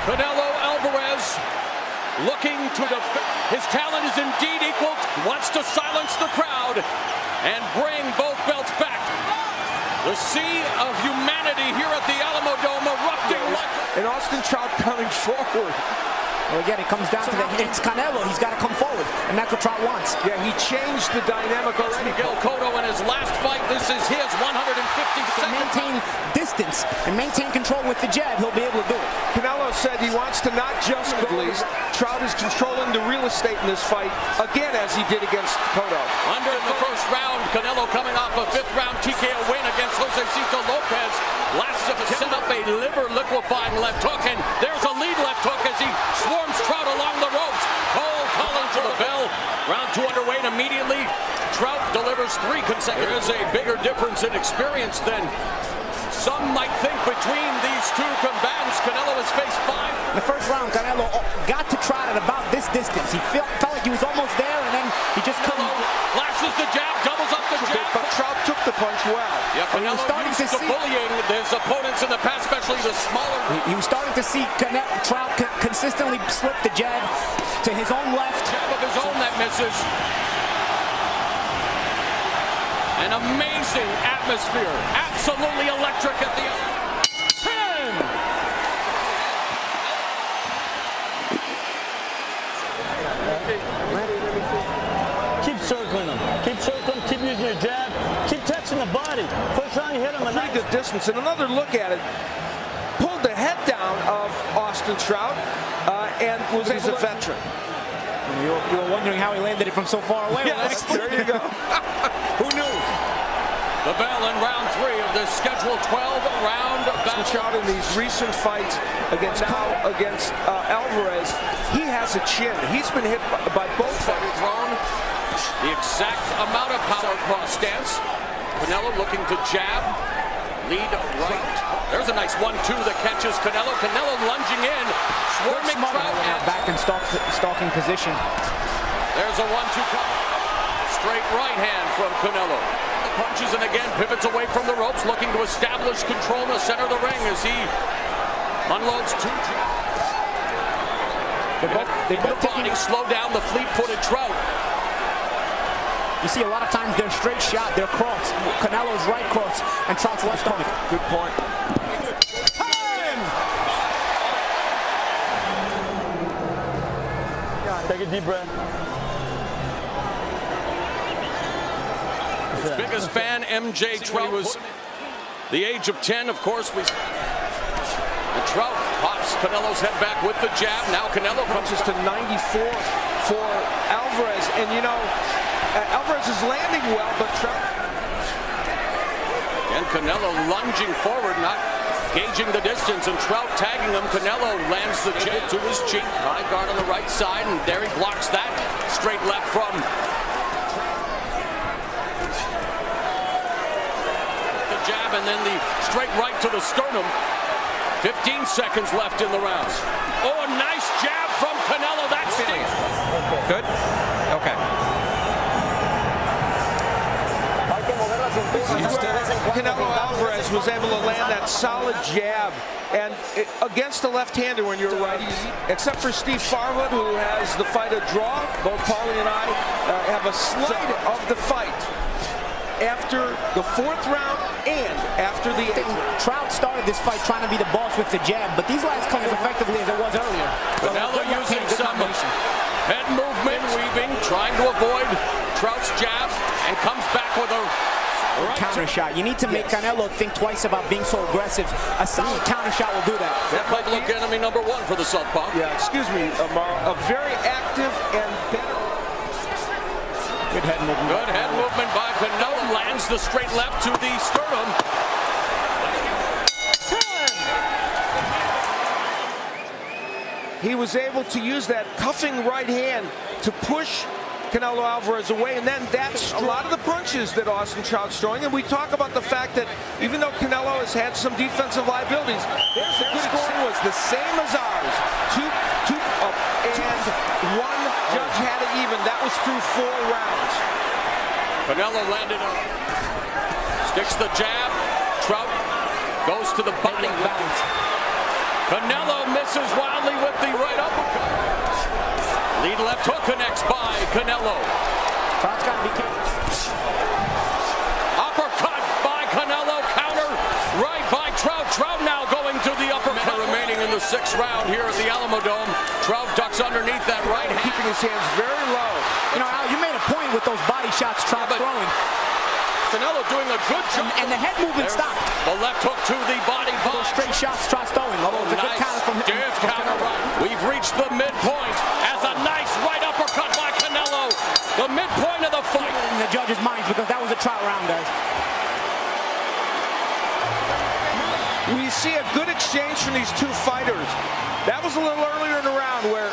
Canelo Alvarez looking to defend. His talent is indeed equal. Wants to silence the crowd and bring both belts back. The sea of humanity here at the Alamodome erupting. And Austin Trout coming forward. Well, again, it comes down to it's Canelo. He's got to come forward, and that's what Trout wants. Yeah, he changed the dynamic already. Miguel Cotto in his last fight. This is his 152nd. To maintain distance and maintain control with the jab, he'll be able to do it. Canelo said he wants to not just go. Trout is controlling the real estate in this fight, again, as he did against Cotto. Under in the first round, Canelo coming off a fifth-round TKO win against Jose Cito Lopez. Last of it set up a liver-liquefying left hook, and there's a lead left hook as he swarms Trout along the ropes. Cole calling for the bell. Round 2 underway, and immediately Trout delivers 3 consecutive. There is a bigger difference in experience than some might think between these two combatants. Canelo has faced 5. In the first round, Canelo got to Trout at about this distance. He felt like he was almost there, and then he just couldn't. Flashes the jab, doubles up the jab. But Trout took the punch well. Yeah, Canelo starting used to to bullying his opponents in the past, especially the smaller. He was starting to see Trout consistently slip the jab to his own left. Jab of his own that misses. An amazing atmosphere. Absolutely electric at the end. Keep circling him. Keep circling. Keep using your jab. Keep touching the body. First round, you hit him. A pretty good distance. And another look at it. Pulled the head down of Austin Trout and was a veteran. You were wondering how he landed it from so far away. Yes, there you go. Who knew? The bell in round 3 of this scheduled 12-round battle. Trout in these recent fights against Alvarez, he has a chin. He's been hit by both fighters. Thrown the exact amount of power cross stance. Canelo looking to jab. Lead right. There's a nice 1-2 that catches Canelo. Canelo lunging in. Swarming Trout. Back in stalking position. There's a 1-2 straight right hand from Canelo. Punches and again pivots away from the ropes, looking to establish control in the center of the ring as he unloads 2 jabs. They both body slow down the fleet-footed Trout. You see a lot of times they're straight shot, they're cross. Canelo's right cross and Trout's left stomach. Good point. Take a deep breath. His biggest fan, MJ Trout, was the age of 10, of course. And Trout pops Canelo's head back with the jab. Now Canelo comes to 94 for Alvarez. And, you know, Alvarez is landing well, but Trout. And Canelo lunging forward, not gauging the distance, and Trout tagging him. Canelo lands the jab to his cheek. High guard on the right side, and there he blocks that. Straight left from jab, and then the straight right to the sternum. 15 seconds left in the round. Oh, a nice jab from Canelo. That stings. Good? Okay. Canelo Alvarez was able to land that solid jab, and against the left-hander when you're righty, except for Steve Farwood, who has the fight a draw. Both Paulie and I have a slide of the fight after the 4th round and after the 8th. Trout started this fight trying to be the boss with the jab, but these lines come as effectively as it was earlier. Canelo using some head movement, weaving, trying to avoid Trout's jab, and comes back with a counter shot. You need to make Canelo think twice about being so aggressive. A solid counter shot will do that. That might look enemy number 1 for the Southpaw. Yeah, excuse me, Amaro. A very active and better. Good head movement. Good head movement by Canelo. Lands the straight left to the sternum. He was able to use that cuffing right hand to push Canelo Alvarez away, and then that's a lot of the punches that Austin Trout's throwing. And we talk about the fact that even though Canelo has had some defensive liabilities, their scoring was the same as ours. Two up, and 1 judge had it even. That was through 4 rounds. Canelo landed on. Sticks the jab. Trout goes to the body. Canelo misses wildly with the right uppercut. Lead left hook connects by Canelo. Trout's got to be careful. Uppercut by Canelo. Counter right by Trout. Trout now going to the uppercut. Remaining in the 6th round here at the Alamodome. Trout ducks underneath that right hand. Keeping his hands very low. You know, Al, you made a point with those body shots Trout's throwing. Canelo doing a good job. And the head movement stopped. The left hook to the body. Those straight shots Trout's throwing. Although it's a good counter from him. Stiff counter right. We've reached the midpoint as a nice right uppercut by Canelo. The midpoint of the fight. In the judges' minds because that was a Trout round, guys. We see a good exchange from these two fighters. That was a little earlier in the round where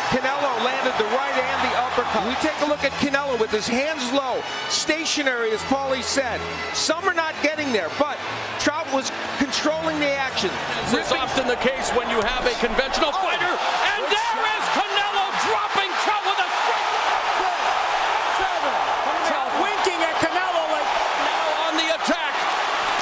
Canelo landed the right and the uppercut. We take a look at Canelo with his hands low, stationary, as Paulie said. Some are not getting there, but Trout was controlling the action. This is often the case when you have a conventional fighter, and there is Canelo dropping Trout with a straight. Trout winking at Canelo like Now on the attack.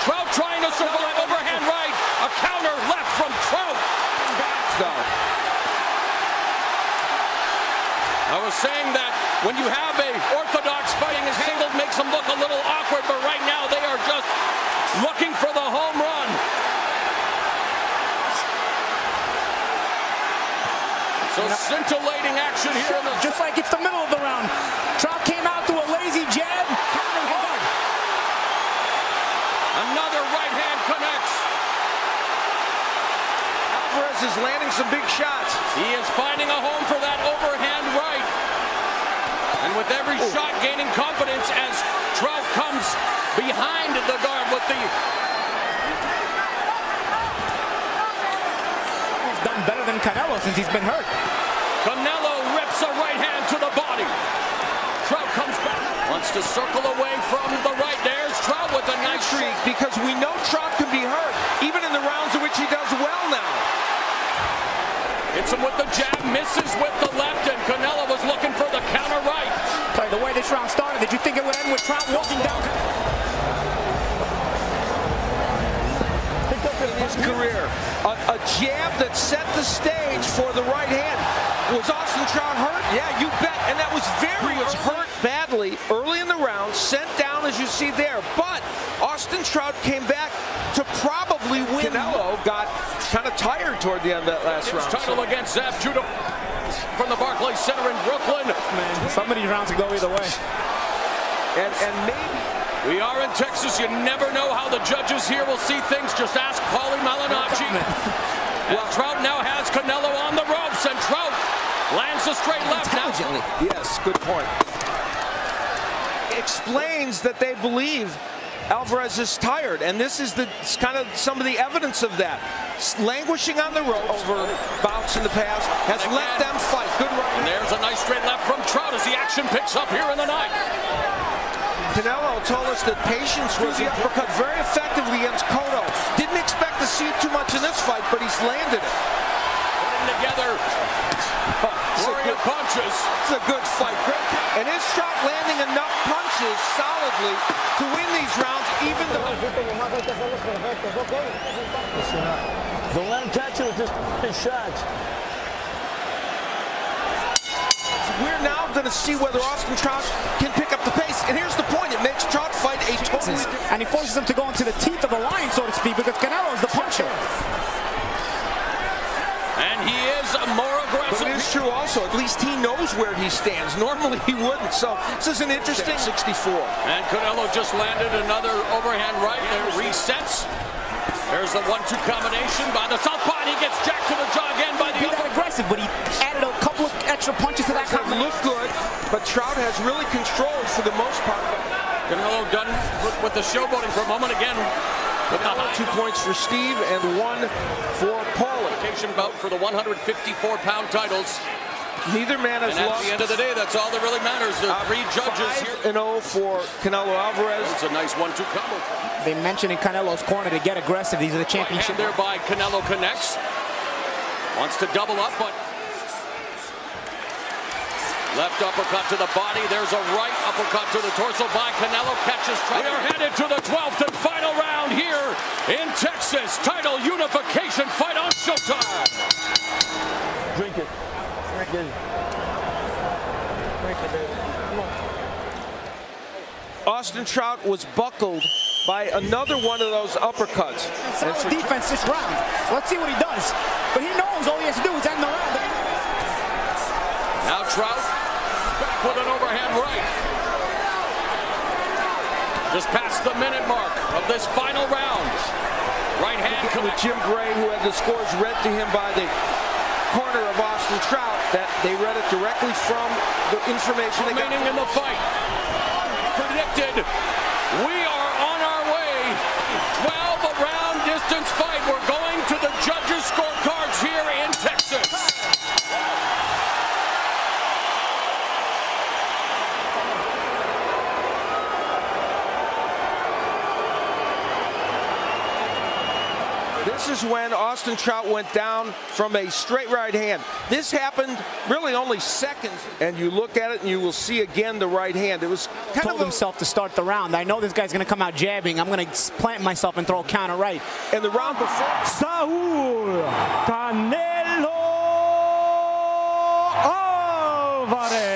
Trout trying to survive. Overhand right. A counter left from Trout. I was saying that when you have a orthodox fighting a single makes them look a little awkward, but right now they are just looking for the home run. So scintillating action here in the just like it's the middle of the round. Trout came out to a lazy jab. Countered hard. Another right hand connects. Alvarez is landing some big shots. He is finding a home for that overhand right. And with every shot gaining confidence as Trout comes behind the guard with the... He's done better than Canelo since he's been hurt. Canelo rips a right hand to the body. Trout comes back. Wants to circle away from the right. There's Trout with a nice Streak, because we know Trout can be hurt, even in the rounds in which he does well now. Hits him with the jab, misses with the left, and Canelo was looking for the counter right. By the way this round started, did you think it would end with Trout walking down? In his career, a jab that set the stage for the right hand. Was Austin Trout hurt? Yeah, you bet. And that was He was hurt badly early in the round, sent down as you see there. But Austin Trout came back to probably win. Canelo got kind of tired toward the end of that last round. Title against Zab Judah from the Barclays Center in Brooklyn. Man, some of these rounds can go either way. And maybe we are in Texas. You never know how the judges here will see things. Just ask Paulie Malignaggi. Well, Trout now has Canelo on the ropes, and Trout lands a straight left now. Yes, good point. Explains that they believe Alvarez is tired, and this is kind of some of the evidence of that. Languishing on the ropes over bouts in the past has let them fight. Good right. And there's a nice straight left from Trout as the action picks up here in the ninth. Canelo told us that patience was the uppercut very effectively against Cotto. Didn't expect to see too much in this fight, but he's landed it. Putting together warrior punches. It's a good fight. And is Trout landing enough punches solidly to win these rounds, even though... Don't let him catch you with his shots. We're now going to see whether Austin Trout can pick up the pace. And here's the point. It makes Trout fight a totally different... And he forces him to go into the teeth of the lion, so to speak, because Canelo is the puncher. And he is more aggressive. But it is true also. At least he knows where he stands. Normally he wouldn't. So this is an interesting 64. And Canelo just landed another overhand right. There resets. There's the 1-2 combination by the southpaw. And he gets jacked to the jaw again by the other. Aggressive, but he added a couple of extra punches to that combination. Look good, but Trout has really controlled for the most part. Canelo done with the showboating for a moment again. With the 2 points for Steve and 1 for Paulie. Bout for the 154-pound titles. Neither man has and lost. At the end of the day, that's all that really matters. The 3 judges here. 5-0 for Canelo Alvarez. It's a nice 1-2 combo. They mentioned in Canelo's corner to get aggressive. These are the championship. And thereby Canelo connects. Wants to double up, but Left uppercut to the body. There's a right uppercut to the torso by Canelo. Catches Trout. We are headed to the 12th and final round here in Texas. Title unification fight on Showtime. Drink it. Drink it. Drink it, baby. Come on. Austin Trout was buckled by another one of those uppercuts. Solid defense this round. Let's see what he does. But he knows all he has to do is end the round. Now Trout back with an overhand right. Just past the minute mark of this final round. Right hand with Jim Gray, who had the scores read to him by the corner of Austin Trout, that they read it directly from the information remaining in the fight. Predicted. We are on our way. 12-round distance fight. We're going to the judges' scorecards here in Texas. This is when Austin Trout went down from a straight right hand. This happened really only seconds, and you look at it and you will see again the right hand. It was kind Told of himself to start the round. I know this guy's going to come out jabbing. I'm going to plant myself and throw a counter right. And the round before, Saul Canelo Alvarez.